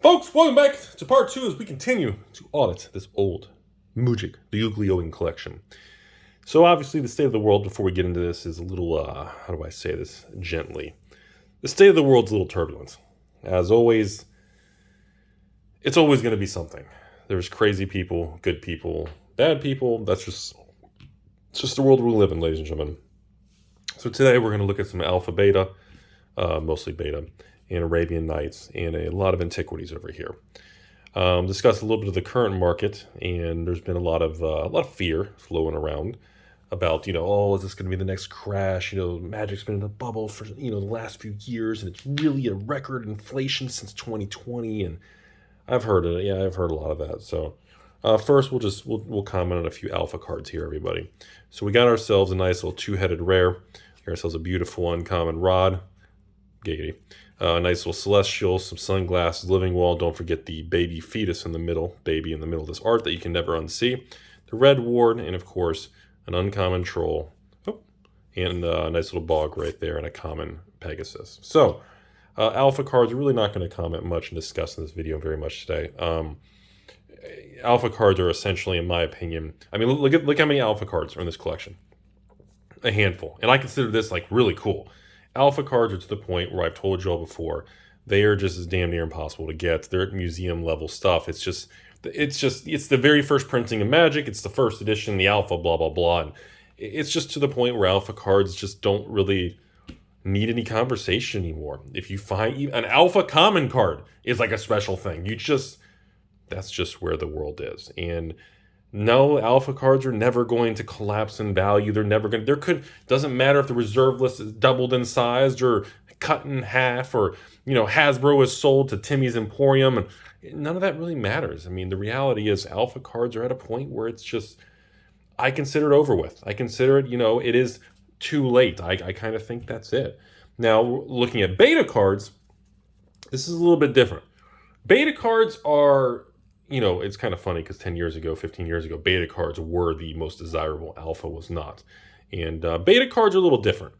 Folks, welcome back to part 2 as we continue to audit this old Mujik, the Uglioing collection. So obviously the state of the world, before we get into this, is a little, how do I say this gently? The state of the world's a little turbulent. As always, it's always going to be something. There's crazy people, good people, bad people. It's just the world we live in, ladies and gentlemen. So today we're going to look at some alpha beta, mostly beta, and Arabian Nights, and a lot of antiquities over here. Discuss a little bit of the current market, and there's been a lot of fear flowing around about, is this going to be the next crash? Magic's been in a bubble for, the last few years, and it's really a record inflation since 2020, and I've heard it. Yeah, I've heard a lot of that. So first, we'll comment on a few alpha cards here, everybody. So we got ourselves a nice little two-headed rare. We got ourselves a beautiful uncommon rod. Giggity. Nice little celestial, some sunglasses, living wall. Don't forget the baby fetus in the middle, baby in the middle of this art that you can never unsee. The red ward, and of course, an uncommon troll. Oh, and a nice little bog right there, and a common Pegasus. So, alpha cards, we're really not going to comment much and discuss in this video very much today. Alpha cards are essentially, in my opinion, look how many alpha cards are in this collection. A handful. And I consider this like really cool. Alpha cards are to the point where I've told you all before, they are just as damn near impossible to get. They're at museum level stuff. It's the very first printing of Magic. It's the first edition, the alpha, blah, blah, blah. And it's just to the point where alpha cards just don't really need any conversation anymore. If you find an alpha common card is like a special thing. That's just where the world is. And no, alpha cards are never going to collapse in value. Doesn't matter if the reserve list is doubled in size or cut in half, or, Hasbro is sold to Timmy's Emporium, and none of that really matters. The reality is alpha cards are at a point where it's just, I consider it over with. I consider it, it is too late. I kind of think that's it. Now, looking at beta cards, this is a little bit different. Beta cards are, it's kind of funny because 10 years ago, 15 years ago, beta cards were the most desirable. Alpha was not. And beta cards are a little different.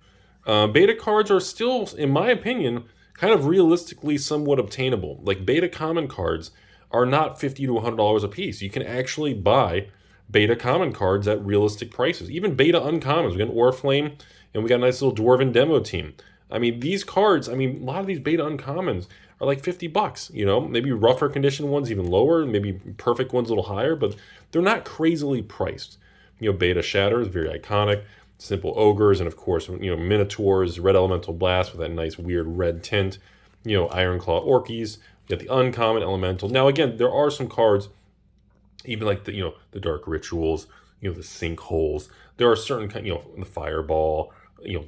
Beta cards are still, in my opinion, kind of realistically somewhat obtainable. Like beta common cards are not $50 to $100 a piece. You can actually buy beta common cards at realistic prices. Even beta uncommons. We got an Oriflame, and we got a nice little Dwarven demo team. These cards, a lot of these beta uncommons are like $50, maybe rougher condition ones even lower, maybe perfect ones a little higher, but they're not crazily priced. Beta Shatter is very iconic, simple ogres, and of course, Minotaurs, Red Elemental Blast with that nice weird red tint, Ironclaw Orkies, you got the uncommon Elemental. Now again, there are some cards, even like the Dark Rituals, the Sinkholes, there are certain, the Fireball,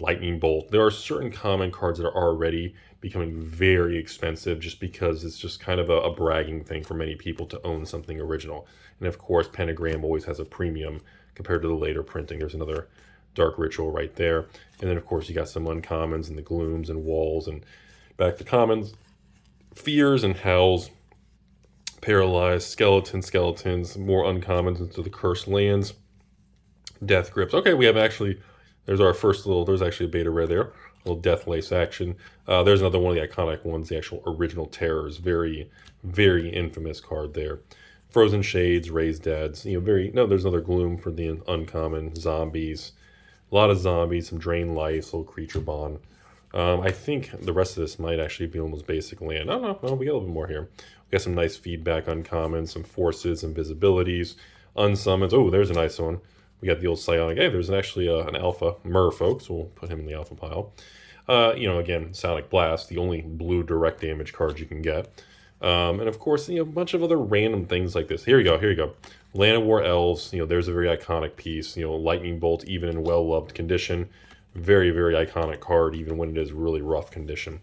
Lightning Bolt. There are certain common cards that are already becoming very expensive just because it's just kind of a bragging thing for many people to own something original. And of course, Pentagram always has a premium compared to the later printing. There's another Dark Ritual right there. And then of course you got some uncommons and the Glooms and Walls, and back to commons, Fears and Hells, Paralyzed, Skeletons, more uncommons into the Cursed Lands, Death Grips. Okay, we have actually, there's actually a beta rare there. A little Death Lace action. There's another one of the iconic ones, the actual original Terrors. Very, very infamous card there. Frozen Shades, Raised Deads. There's another Gloom for the uncommon. Zombies. A lot of zombies, some Drain Life, little Creature Bond. I think the rest of this might actually be almost basic land. No, we got a little bit more here. We got some nice feedback uncommon, some Forces, Invisibilities, Unsummons. Oh, there's a nice one. We got the old Psionic. Hey, there's actually an alpha merfolk, so we'll put him in the alpha pile. Again, Sonic Blast, the only blue direct damage card you can get. And of course, a bunch of other random things like this. Here you go. Land of War Elves, there's a very iconic piece. Lightning Bolt, even in well-loved condition. Very, very iconic card, even when it is really rough condition.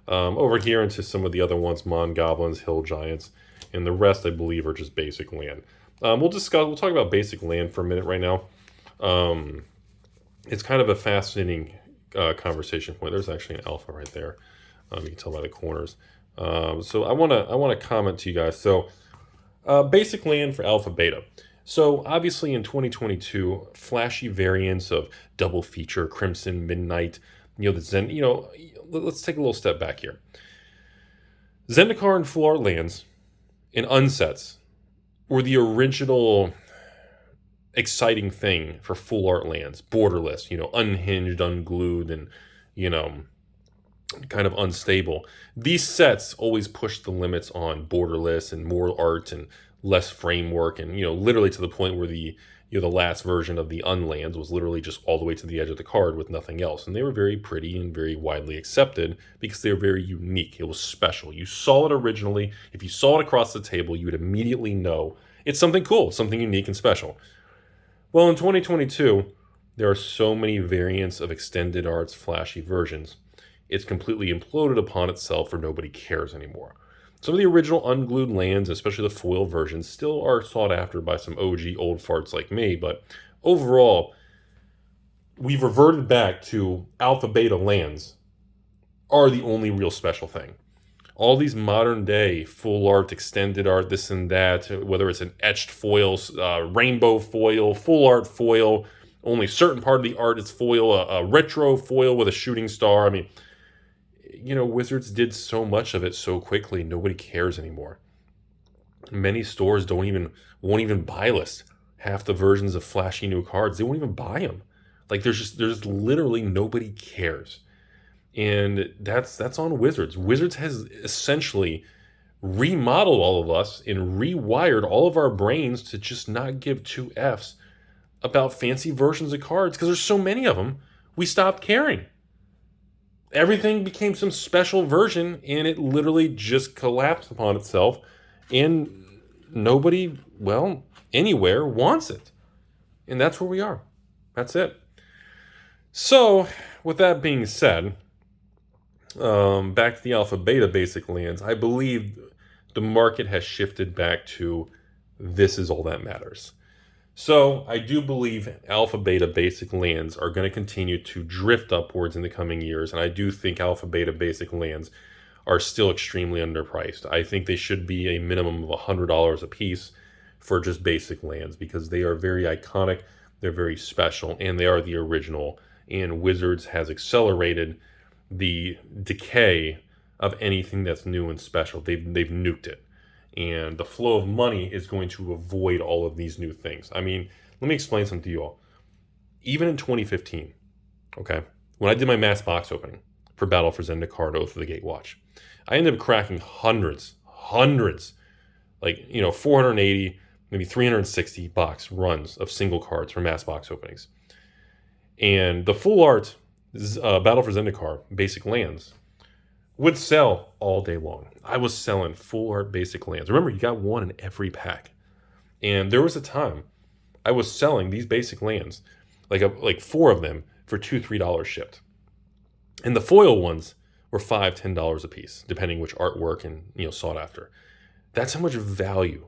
Over here into some of the other ones, Mon Goblins, Hill Giants, and the rest, I believe, are just basic land. We'll talk about basic land for a minute right now. It's kind of a fascinating conversation point. There's actually an alpha right there. You can tell by the corners. So I want to comment to you guys. So basic land for alpha beta. So obviously in 2022, flashy variants of double feature, Crimson, Midnight, the Zen, let's take a little step back here. Zendikar and Full Art Lands and Unsets were the original exciting thing for Full Art Lands. Borderless, unhinged, unglued, and, kind of unstable. These sets always pushed the limits on borderless and more art and less framework, and literally to the point where the last version of the Unlands was literally just all the way to the edge of the card with nothing else. And they were very pretty and very widely accepted because they were very unique. It was special. You saw it originally. If you saw it across the table, you would immediately know it's something cool, something unique and special. Well, in 2022, there are so many variants of extended arts, flashy versions. It's completely imploded upon itself, or nobody cares anymore. Some of the original unglued lands, especially the foil versions, still are sought after by some OG old farts like me, but overall, we've reverted back to alpha beta lands are the only real special thing. All these modern day full art, extended art, this and that, whether it's an etched foil, rainbow foil, full art foil, only certain part of the art is foil, a retro foil with a shooting star. I mean, Wizards did so much of it so quickly, nobody cares anymore. Many stores won't even buy list half the versions of flashy new cards. They won't even buy them. Like there's literally nobody cares. And that's on Wizards. Wizards has essentially remodeled all of us and rewired all of our brains to just not give two Fs about fancy versions of cards because there's so many of them, we stopped caring. Everything became some special version, and it literally just collapsed upon itself, and nobody, anywhere wants it. And that's where we are. That's it. So, with that being said, back to the alpha beta basic lands, I believe the market has shifted back to this is all that matters. So I do believe alpha beta basic lands are going to continue to drift upwards in the coming years, and I do think alpha beta basic lands are still extremely underpriced. I think they should be a minimum of $100 a piece for just basic lands because they are very iconic, they're very special, and they are the original. And Wizards has accelerated the decay of anything that's new and special. They've nuked it. And the flow of money is going to avoid all of these new things. I mean, let me explain something to you all. Even in 2015, okay, when I did my mass box opening for Battle for Zendikar and Oath of the Gatewatch, I ended up cracking hundreds, like, 480, maybe 360 box runs of single cards for mass box openings. And the full art Battle for Zendikar basic lands would sell all day long. I was selling full art basic lands. Remember, you got one in every pack. And there was a time I was selling these basic lands, like four of them for $2-3 shipped. And the foil ones were $5-10 a piece, depending which artwork and sought after. That's how much value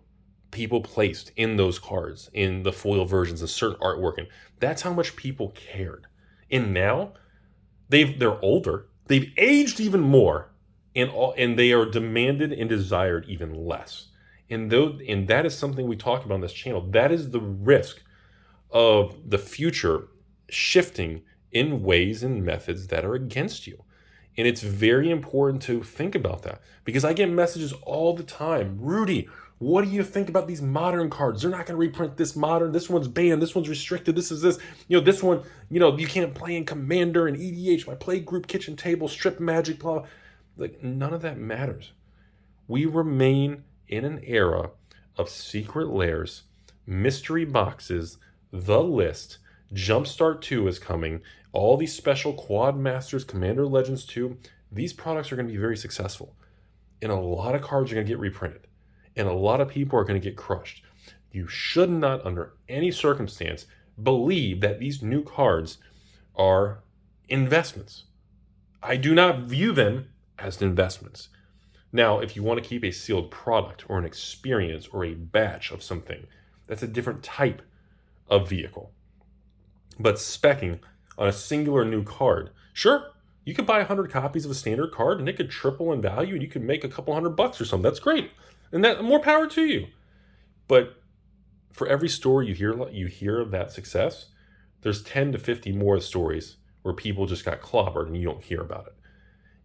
people placed in those cards, in the foil versions of certain artwork, and that's how much people cared. And now they're older. They've aged even more, and they are demanded and desired even less. And that is something we talk about on this channel. That is the risk of the future shifting in ways and methods that are against you. And it's very important to think about that because I get messages all the time. Rudy, what do you think about these modern cards? They're not going to reprint this modern. This one's banned. This one's restricted. This is this. This one, you can't play in Commander and EDH, my play group, kitchen table, strip magic, blah. Like, none of that matters. We remain in an era of secret lairs, mystery boxes, the list. Jumpstart 2 is coming. All these special Quad Masters, Commander Legends 2, these products are going to be very successful. And a lot of cards are going to get reprinted. And a lot of people are going to get crushed. You should not, under any circumstance, believe that these new cards are investments. I do not view them as investments. Now, if you want to keep a sealed product or an experience or a batch of something, that's a different type of vehicle. But speccing on a singular new card, sure, you could buy 100 copies of a standard card and it could triple in value and you could make a couple $100 or something. That's great. And that more power to you. But for every story you hear of that success, there's 10 to 50 more stories where people just got clobbered and you don't hear about it.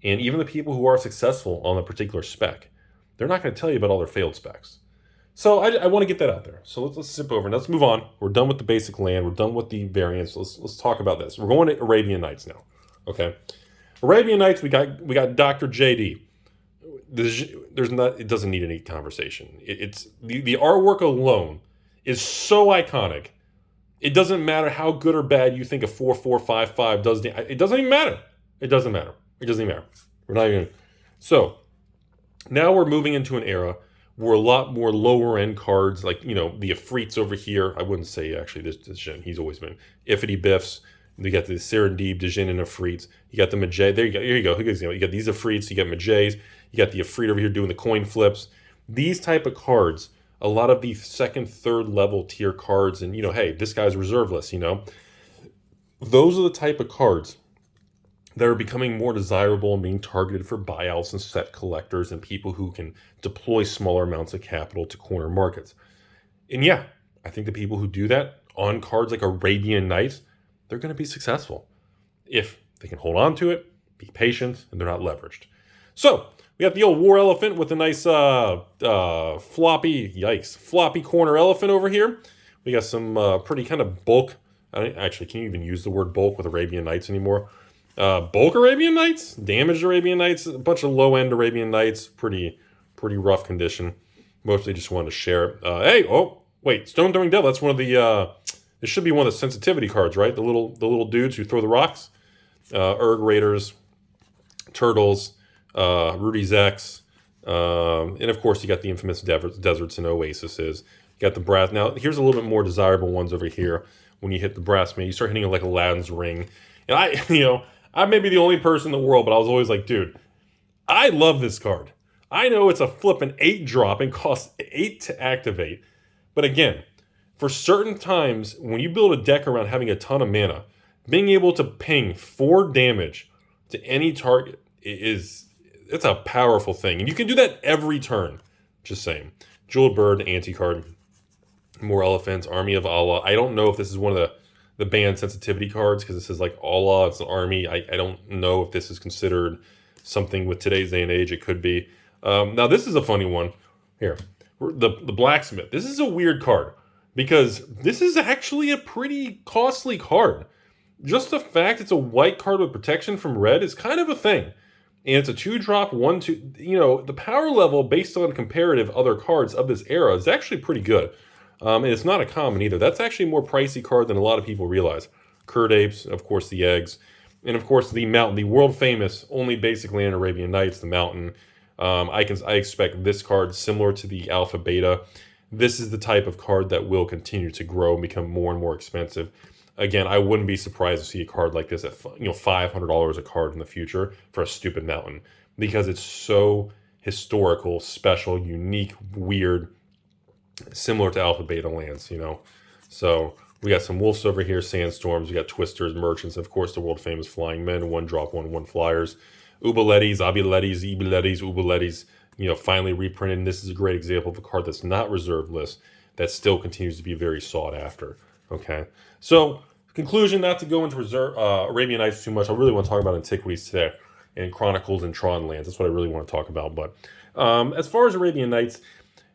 And even the people who are successful on a particular spec, they're not going to tell you about all their failed specs. So I want to get that out there. So let's skip over and let's move on. We're done with the basic land. We're done with the variants. Let's talk about this. We're going to Arabian Nights now. Okay, Arabian Nights. We got Dr. JD. It doesn't need any conversation. It's the artwork alone is so iconic. It doesn't matter how good or bad you think a 4455 does. It doesn't even matter. It doesn't matter. It doesn't even matter. We're not even. So now we're moving into an era where a lot more lower end cards, like, the Afrits over here. I wouldn't say actually this Djinn. He's always been Iffity Biffs. You got the Serendib, Djinn, and Afrits. You got the Majay. There you go. Here you go. You got these Afrits. You got Majays. You got the Afrit over here doing the coin flips. These type of cards, a lot of the second, third level tier cards, and hey, this guy's reserve list. Those are the type of cards that are becoming more desirable and being targeted for buyouts and set collectors and people who can deploy smaller amounts of capital to corner markets. And yeah, I think the people who do that on cards like Arabian Nights, they're going to be successful if they can hold on to it, be patient, and they're not leveraged. So we got the old war elephant with a nice floppy corner elephant over here. We got some pretty kind of bulk. Actually, can you even use the word bulk with Arabian Nights anymore? Bulk Arabian Nights, damaged Arabian Nights, a bunch of low-end Arabian Nights, pretty rough condition. Mostly just wanted to share it. Stone Throwing Devil, that's one of the, this should be one of the sensitivity cards, right? The little dudes who throw the rocks. Erg Raiders, Turtles, Rudy's X, and of course you got the infamous deserts and oases. You got the brass. Now, here's a little bit more desirable ones over here. When you hit the brass, man, you start hitting it like Aladdin's ring. And I may be the only person in the world, but I was always like, dude, I love this card. I know it's a flippin' 8 drop and costs 8 to activate. But again, for certain times, when you build a deck around having a ton of mana, being able to ping 4 damage to any target it's a powerful thing. And you can do that every turn. Just saying. Jeweled Bird, anti-card, more elephants, Army of Allah. I don't know if this is one of the banned sensitivity cards because this is like Allah, it's an army. I don't know if this is considered something with today's day and age. It could be. Now this is a funny one. Here, the Blacksmith. This is a weird card because this is actually a pretty costly card. Just the fact it's a white card with protection from red is kind of a thing. And it's a 2-drop, 1/2. The power level based on comparative other cards of this era is actually pretty good. And it's not a common either. That's actually a more pricey card than a lot of people realize. Curd Apes, of course, the eggs. And of course, the Mountain, the world famous, only basic land Arabian Nights, the Mountain. I expect this card similar to the Alpha Beta. This is the type of card that will continue to grow and become more and more expensive. Again, I wouldn't be surprised to see a card like this at $500 a card in the future for a stupid Mountain because it's so historical, special, unique, weird, similar to Alpha Beta lands, So we got some Wolves over here, Sandstorms, we got Twisters, Merchants, of course the world famous Flying Men, 1-drop, 1/1 flyers, Ubalettis, Abilettis, Ibilettis, Ubalettis, finally reprinted. And this is a great example of a card that's not reserve list that still continues to be very sought after. Okay, so conclusion, not to go into Arabian Nights too much. I really want to talk about Antiquities today and Chronicles and Tron Lands. That's what I really want to talk about. But as far as Arabian Nights,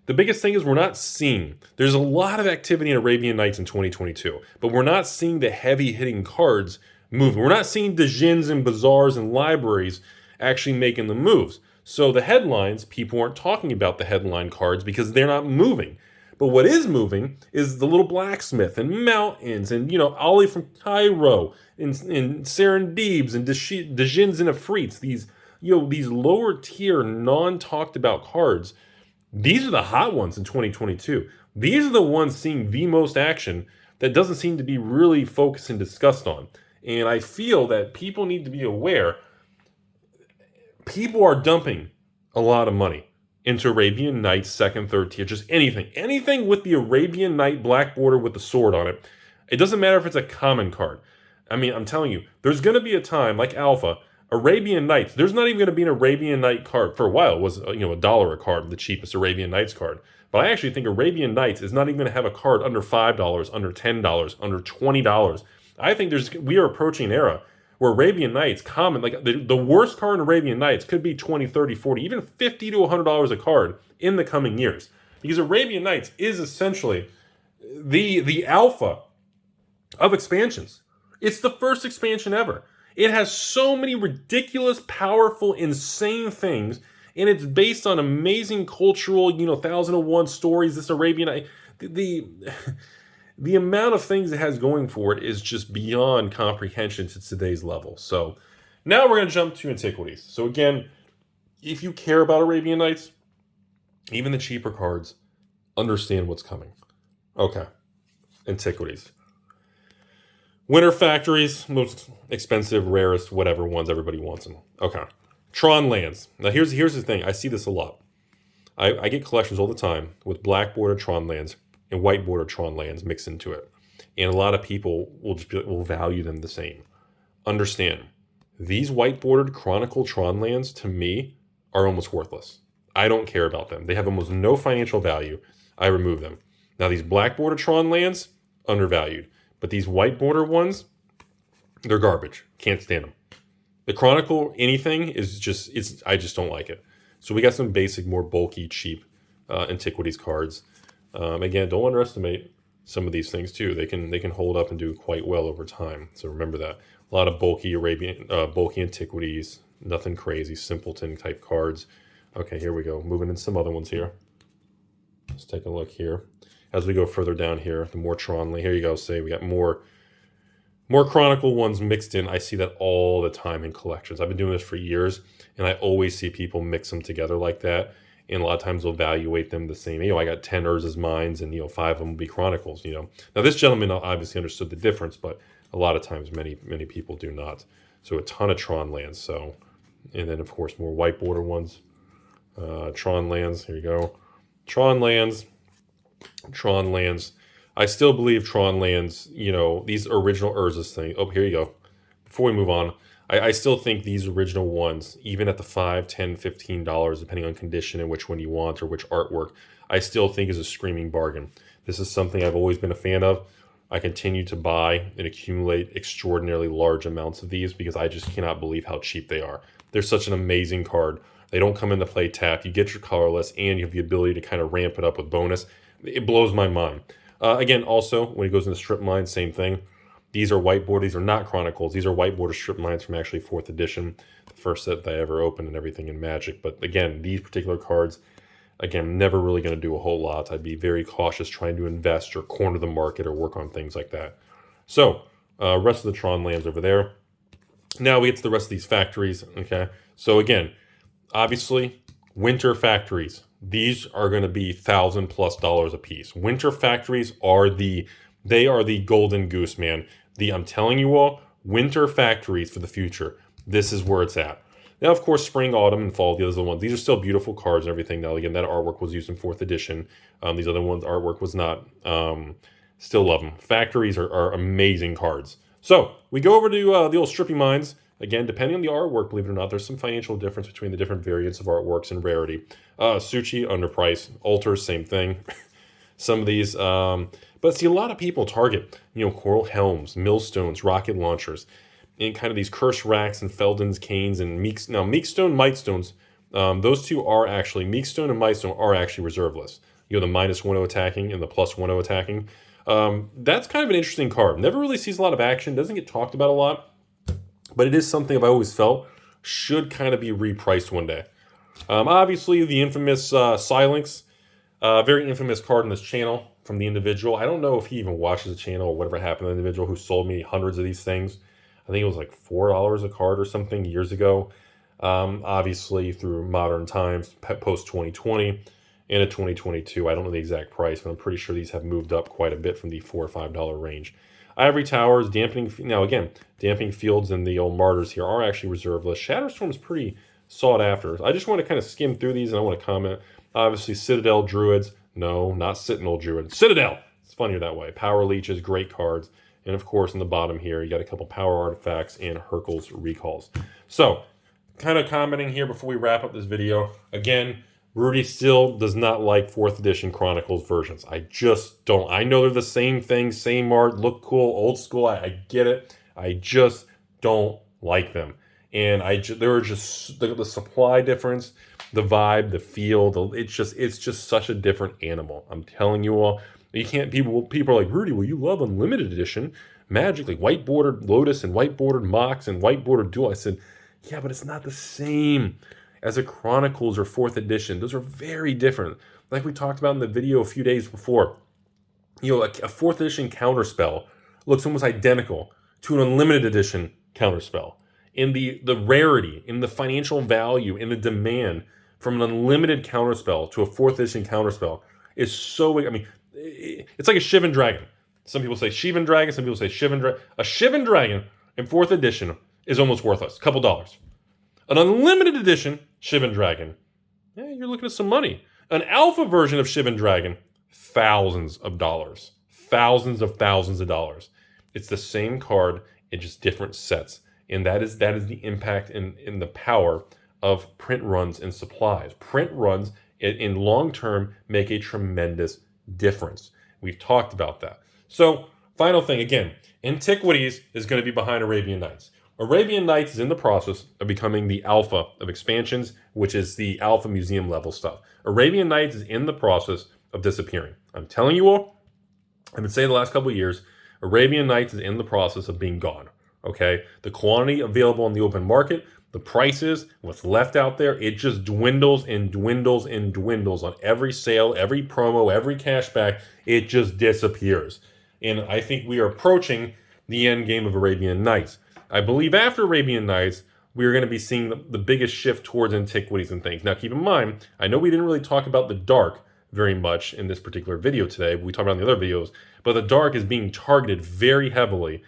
the biggest thing is we're not seeing. There's a lot of activity in Arabian Nights in 2022, but we're not seeing the heavy-hitting cards moving. We're not seeing the Djinns and bazaars and libraries actually making the moves. So the headlines, people aren't talking about the headline cards because they're not moving. But what is moving is the little Blacksmith and Mountains and, Ali from Cairo and Serendibs and Djinns and Afrits. These lower tier, non-talked about cards. These are the hot ones in 2022. These are the ones seeing the most action that doesn't seem to be really focused and discussed on. And I feel that people need to be aware. People are dumping a lot of money into Arabian Nights, second, third tier, just anything. Anything with the Arabian Night black border with the sword on it. It doesn't matter if it's a common card. I mean, I'm telling you, there's going to be a time, like Alpha, Arabian Nights, there's not even going to be an Arabian Night card. For a while, it was $1 a card, the cheapest Arabian Nights card. But I actually think Arabian Nights is not even going to have a card under $5, under $10, under $20. I think we are approaching an era where Arabian Nights, common, like the worst card in Arabian Nights could be 20, 30, 40, even $50 to $100 a card in the coming years. Because Arabian Nights is essentially the alpha of expansions. It's the first expansion ever. It has so many ridiculous, powerful, insane things, and it's based on amazing cultural, 1001 stories. This Arabian Night, the amount of things it has going for it is just beyond comprehension to today's level. So now we're going to jump to antiquities. So again, if you care about Arabian Nights, even the cheaper cards, understand what's coming. Okay, antiquities. Winter Factories, most expensive, rarest, whatever ones everybody wants them. Okay. Tron Lands. Now here's the thing. I see this a lot. I get collections all the time with black border Tron Lands and white border Tron Lands mixed into it. And a lot of people will value them the same. Understand, these white bordered Chronicle Tron Lands to me are almost worthless. I don't care about them. They have almost no financial value. I remove them. Now these black border Tron Lands, undervalued. But these white border ones, they're garbage. Can't stand them. The Chronicle anything is just, I just don't like it. So we got some basic, more bulky, cheap antiquities cards. Again, don't underestimate some of these things too. They can hold up and do quite well over time. So remember that. A lot of bulky bulky antiquities, nothing crazy, simpleton type cards. Okay, here we go. Moving into some other ones here. Let's take a look here. As we go further down here, the more Tron, here you go, say we got more Chronicle ones mixed in. I see that all the time in collections. I've been doing this for years, and I always see people mix them together like that. And a lot of times they'll evaluate them the same. I got 10 Urza's Mines, and 5 of them will be Chronicles. Now this gentleman obviously understood the difference, but a lot of times many people do not. So a ton of Tron Lands. So, and then of course more white border ones. Tron Lands. Here you go. Tron Lands. I still believe Tron Lands, these original Urza's thing. Oh, here you go. Before we move on, I still think these original ones, even at the $5, $10, $15, depending on condition and which one you want or which artwork, I still think is a screaming bargain. This is something I've always been a fan of. I continue to buy and accumulate extraordinarily large amounts of these because I just cannot believe how cheap they are. They're such an amazing card. They don't come into play tap. You get your colorless, and you have the ability to kind of ramp it up with bonus. It blows my mind. Again, also, when it goes into strip mines, same thing. These are white border. These are not Chronicles. These are white border strip mines from actually 4th edition, the first set that I ever opened and everything in Magic. But again, these particular cards, again, never really going to do a whole lot. I'd be very cautious trying to invest or corner the market or work on things like that. So, rest of the Tron Lands over there. Now we get to the rest of these factories. Okay, so again, obviously, Winter Factories. These are going to be $1,000+ a piece. Winter Factories are the golden goose, man. I'm telling you all, Winter Factories for the future. This is where it's at. Now, of course, Spring, Autumn, and Fall, the other ones. These are still beautiful cards and everything. Now, again, that artwork was used in 4th edition. These other ones, artwork was not. Still love them. Factories are amazing cards. So we go over to the old Strippy Mines. Again, depending on the artwork, believe it or not, there's some financial difference between the different variants of artworks and rarity. Suchi, underpriced. Altars, same thing. Some of these, but see, a lot of people target, coral helms, millstones, rocket launchers, and kind of these curse racks and Feldon's canes and Meekstone, Mightstones. Those two are actually, Meekstone and Mightstone are actually reserve lists. The -10 attacking and the +10 attacking. That's kind of an interesting card. Never really sees a lot of action. Doesn't get talked about a lot. But it is something I've always felt should kind of be repriced one day. Obviously, the infamous Silence, very infamous card in this channel from the individual. I don't know if he even watches the channel or whatever happened to the individual who sold me hundreds of these things. I think it was like $4 a card or something years ago. Obviously, through modern times, post-2020 and at 2022, I don't know the exact price, but I'm pretty sure these have moved up quite a bit from the $4 or $5 range. Ivory Towers, Dampening... Now, again, Dampening Fields and the old Martyrs here are actually reserve list. Shatterstorm is pretty sought after. I just want to kind of skim through these, and I want to comment. Obviously, Citadel Druids. No, not Sentinel Druid. Citadel! It's funnier that way. Power Leeches, great cards. And, of course, in the bottom here, you got a couple Power Artifacts and Hercules Recalls. So, kind of commenting here before we wrap up this video. Again, Rudy still does not like 4th edition Chronicles versions. I just don't. I know they're the same thing, same art, look cool, old school. I get it. I just don't like them. And there are just the supply difference, the vibe, the feel. It's just such a different animal. I'm telling you all. You can't. People are like, Rudy, well, you love unlimited edition Magic, like white bordered Lotus and white bordered Mox and white bordered Duel. I said, yeah, but it's not the same as a Chronicles or 4th edition. Those are very different. Like we talked about in the video a few days before. You know, a 4th edition counterspell looks almost identical to an unlimited edition counterspell. In the rarity, in the financial value, in the demand from an unlimited counterspell to a 4th edition counterspell is so, I mean, it's like a Shivan Dragon. Some people say Shivan Dragon, some people say Shivan Dragon. A Shivan Dragon in 4th edition is almost worthless, a couple dollars. An unlimited edition Shivan Dragon, yeah, you're looking at some money. An alpha version of Shivan Dragon, thousands of dollars. Thousands of dollars. It's the same card in just different sets. And that is the impact in the power of print runs and supplies. Print runs in long term make a tremendous difference. We've talked about that. So, final thing, again, Antiquities is going to be behind Arabian Nights. Arabian Nights is in the process of becoming the alpha of expansions, which is the alpha museum level stuff. Arabian Nights is in the process of disappearing. I'm telling you all, I've been saying the last couple of years, Arabian Nights is in the process of being gone. Okay? The quantity available on the open market, the prices, what's left out there, it just dwindles and dwindles and dwindles on every sale, every promo, every cashback. It just disappears. And I think we are approaching the end game of Arabian Nights. I believe after Arabian Nights, we're going to be seeing the biggest shift towards Antiquities and things. Now, keep in mind, I know we didn't really talk about the Dark very much in this particular video today. We talked about it in the other videos. But the Dark is being targeted very heavily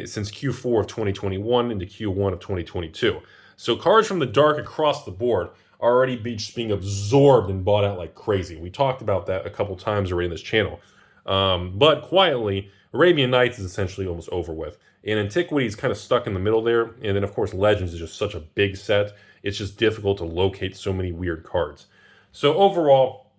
since Q4 of 2021 into Q1 of 2022. So cards from the Dark across the board are already just being absorbed and bought out like crazy. We talked about that a couple times already in this channel. But quietly, Arabian Nights is essentially almost over with. And Antiquity is kind of stuck in the middle there. And then, of course, Legends is just such a big set. It's just difficult to locate so many weird cards. So overall,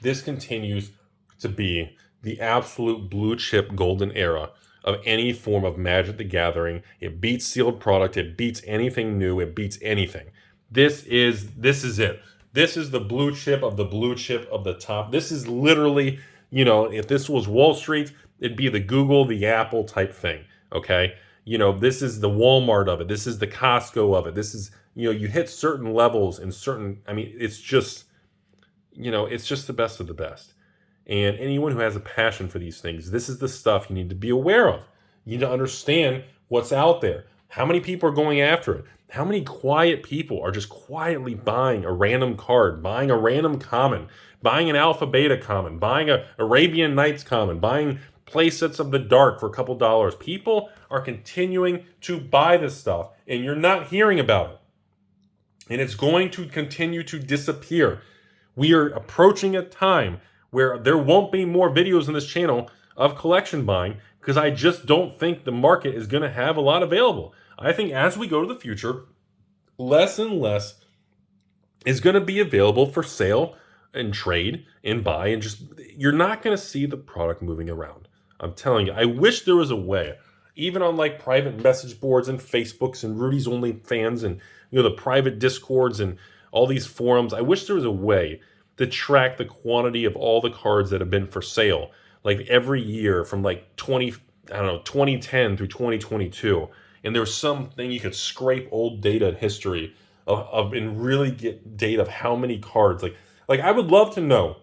this continues to be the absolute blue chip golden era of any form of Magic the Gathering. It beats sealed product. It beats anything new. It beats anything. This is it. This is the blue chip of the top. This is literally, you know, if this was Wall Street, it'd be the Google, the Apple type thing. Okay, you know, this is the Walmart of it. This is the Costco of it. This is, you know, you hit certain levels and certain, I mean, it's just, you know, it's just the best of the best. And anyone who has a passion for these things, this is the stuff you need to be aware of. You need to understand what's out there. How many people are going after it? How many quiet people are just quietly buying a random card, buying a random common, buying an Alpha Beta common, buying a Arabian Nights common, buying play sets of the Dark for a couple dollars. People are continuing to buy this stuff, and you're not hearing about it. And it's going to continue to disappear. We are approaching a time where there won't be more videos on this channel of collection buying because I just don't think the market is going to have a lot available. I think as we go to the future, less and less is going to be available for sale and trade and buy, and just you're not going to see the product moving around. I'm telling you, I wish there was a way, even on like private message boards and Facebooks and Rudy's Only Fans and, you know, the private Discords and all these forums. I wish there was a way to track the quantity of all the cards that have been for sale, like every year from like 2010 through 2022. And there's something you could scrape old data and history of and really get data of how many cards. Like I would love to know,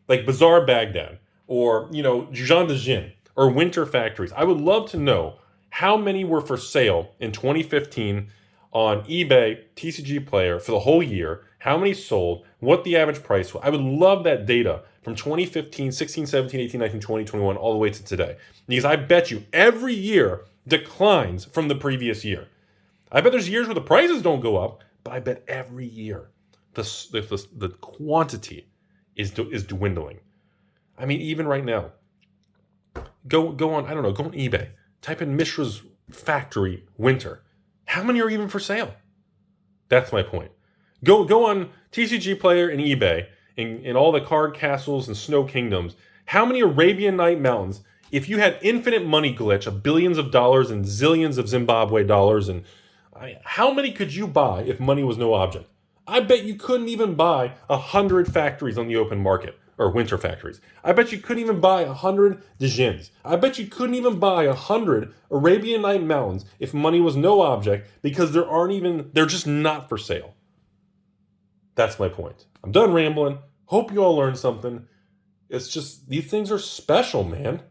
like Bazaar Baghdad or, you know, Jean de Jin or Winter Factories. I would love to know how many were for sale in 2015 on eBay, TCG Player for the whole year, how many sold, what the average price was. I would love that data from 2015, 16, 17, 18, 19, 20, 21, all the way to today. Because I bet you every year declines from the previous year. I bet there's years where the prices don't go up, but I bet every year the quantity is dwindling. I mean, even right now, go on, I don't know, go on eBay, type in Mishra's Factory Winter. How many are even for sale? That's my point. Go on TCG Player and eBay and all the card castles and snow kingdoms. How many Arabian Night Mountains, if you had infinite money glitch of billions of dollars and zillions of Zimbabwe dollars and How many could you buy if money was no object? I bet you couldn't even buy 100 factories on the open market, or winter factories. I bet you couldn't even buy 100 Djinns. I bet you couldn't even buy 100 Arabian Night Mountains if money was no object, because they're just not for sale. That's my point. I'm done rambling. Hope you all learned something. It's just, these things are special, man.